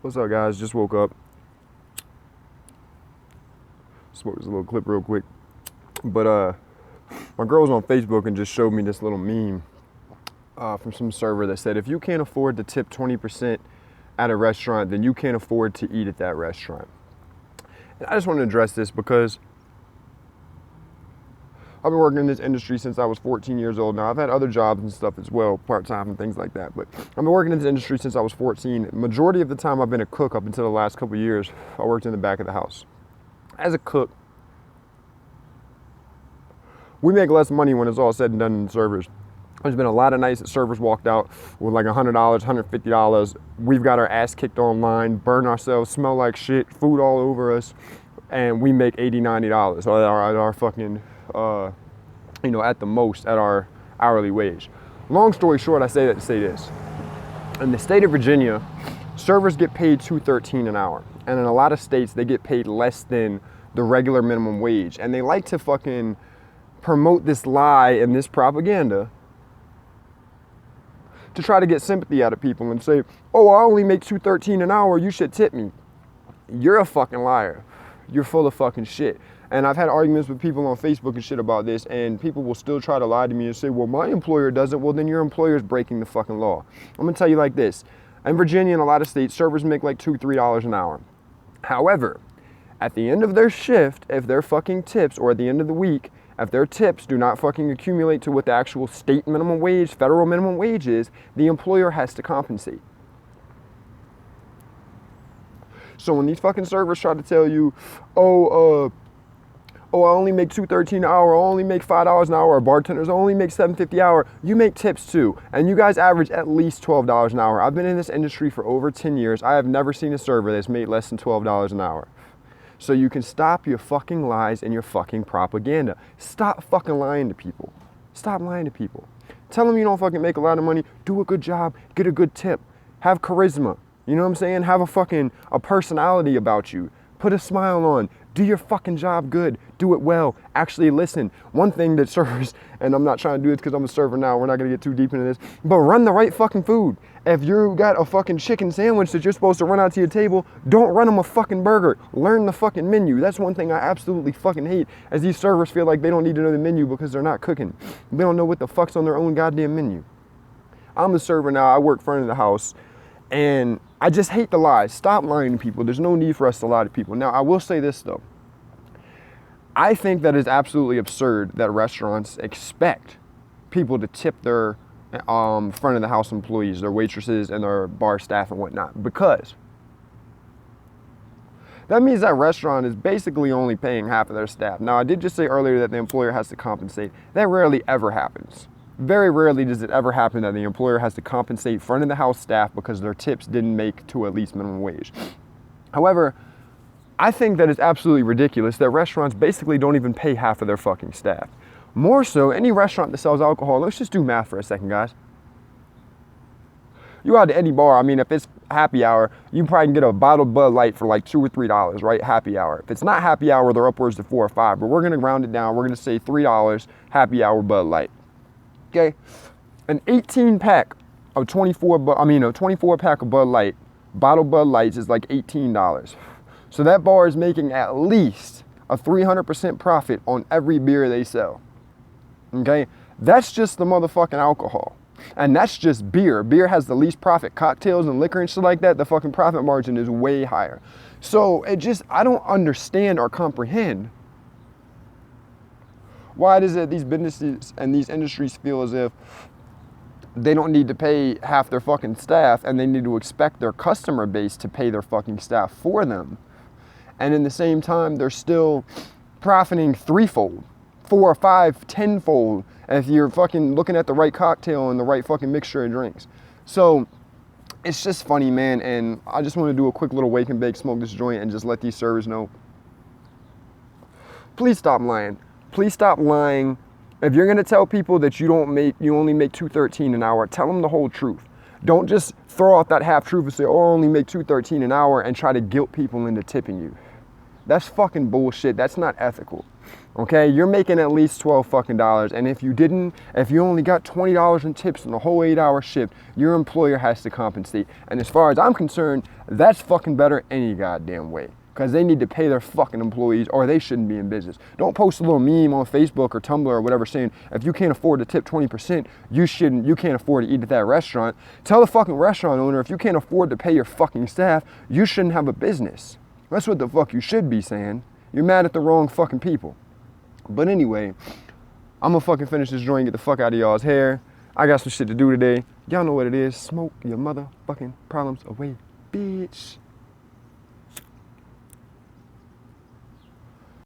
What's up, guys? Just woke up. Smoked this little clip real quick. But my girl was on Facebook and just showed me this little meme from some server that said, if you can't afford to tip 20% at a restaurant, then you can't afford to eat at that restaurant. And I just want to address this because I've been working in this industry since I was 14 years old. Now, I've had other jobs and stuff as well, part-time and things like that. But I've been working in this industry since I was 14. Majority of the time I've been a cook up until the last couple of years. I worked in the back of the house. As a cook, we make less money when it's all said and done in servers. There's been a lot of nights that servers walked out with like $100, $150. We've got our ass kicked online, burn ourselves, smell like shit, food all over us, and we make $80, $90 at our fucking, at the most, at our hourly wage. Long story short, I say that to say this. In the state of Virginia, servers get paid $2.13 an hour. And in a lot of states, they get paid less than the regular minimum wage. And they like to fucking promote this lie and this propaganda to try to get sympathy out of people and say, oh, I only make $2.13 an hour, you should tip me. You're a fucking liar. You're full of fucking shit. And I've had arguments with people on Facebook and shit about this, and people will still try to lie to me and say, well, my employer doesn't. Well, then your employer's breaking the fucking law. I'm gonna tell you like this. In Virginia and a lot of states, servers make like $2, $3 an hour. However, at the end of their shift, if their fucking tips, or at the end of the week, if their tips do not fucking accumulate to what the actual state minimum wage, federal minimum wage is, the employer has to compensate. So when these fucking servers try to tell you, I only make $2.13 an hour, I only make $5 an hour, or bartenders only make $7.50 an hour, you make tips too. And you guys average at least $12 an hour. I've been in this industry for over 10 years. I have never seen a server that's made less than $12 an hour. So you can stop your fucking lies and your fucking propaganda. Stop fucking lying to people. Stop lying to people. Tell them you don't fucking make a lot of money. Do a good job. Get a good tip. Have charisma. You know what I'm saying? Have a personality about you. Put a smile on. Do your fucking job good. Do it well. Actually listen. One thing that servers, and I'm not trying to do this because I'm a server now, we're not going to get too deep into this, but run the right fucking food. If you got a fucking chicken sandwich that you're supposed to run out to your table, don't run them a fucking burger. Learn the fucking menu. That's one thing I absolutely fucking hate, as these servers feel like they don't need to know the menu because they're not cooking. They don't know what the fuck's on their own goddamn menu. I'm a server now. I work front of the house, and I just hate the lies. Stop lying to people. There's no need for us to lie to people. Now, I will say this, though. I think that it's absolutely absurd that restaurants expect people to tip their front of the house employees, their waitresses and their bar staff and whatnot, because that means that restaurant is basically only paying half of their staff. Now, I did just say earlier that the employer has to compensate. That rarely ever happens. Very rarely does it ever happen that the employer has to compensate front of the house staff because their tips didn't make to at least minimum wage. However, I think that it's absolutely ridiculous that restaurants basically don't even pay half of their fucking staff. More so, any restaurant that sells alcohol, let's just do math for a second, guys. You go out to any bar, I mean, if it's happy hour, you probably can get a bottled Bud Light for like $2 or $3, right? Happy hour. If it's not happy hour, they're upwards to $4 or $5, but we're gonna round it down. We're gonna say $3 happy hour Bud Light. Okay, an 18 pack of 24 pack of Bud Light, bottled Bud Lights is like $18. So that bar is making at least a 300% profit on every beer they sell. Okay, that's just the motherfucking alcohol. And that's just beer. Beer has the least profit. Cocktails and liquor and shit like that, the fucking profit margin is way higher. So I don't understand or comprehend why it is that these businesses and these industries feel as if they don't need to pay half their fucking staff and they need to expect their customer base to pay their fucking staff for them. And in the same time, they're still profiting threefold, 4 or 5, 10-fold if you're fucking looking at the right cocktail and the right fucking mixture of drinks. So it's just funny, man. And I just want to do a quick little wake and bake, smoke this joint, and just let these servers know. Please stop lying. Please stop lying. If you're gonna tell people that you only make $2.13 an hour, tell them the whole truth. Don't just throw out that half truth and say, oh, I only make $2.13 an hour and try to guilt people into tipping you. That's fucking bullshit. That's not ethical. Okay, you're making at least $12 fucking, and if you only got $20 in tips on the whole 8-hour shift, your employer has to compensate. And as far as I'm concerned, that's fucking better any goddamn way. Because they need to pay their fucking employees or they shouldn't be in business. Don't post a little meme on Facebook or Tumblr or whatever saying, if you can't afford to tip 20%, you can't afford to eat at that restaurant. Tell the fucking restaurant owner, if you can't afford to pay your fucking staff, you shouldn't have a business. That's what the fuck you should be saying. You're mad at the wrong fucking people. But anyway, I'm gonna fucking finish this joint and get the fuck out of y'all's hair. I got some shit to do today. Y'all know what it is. Smoke your motherfucking problems away, bitch.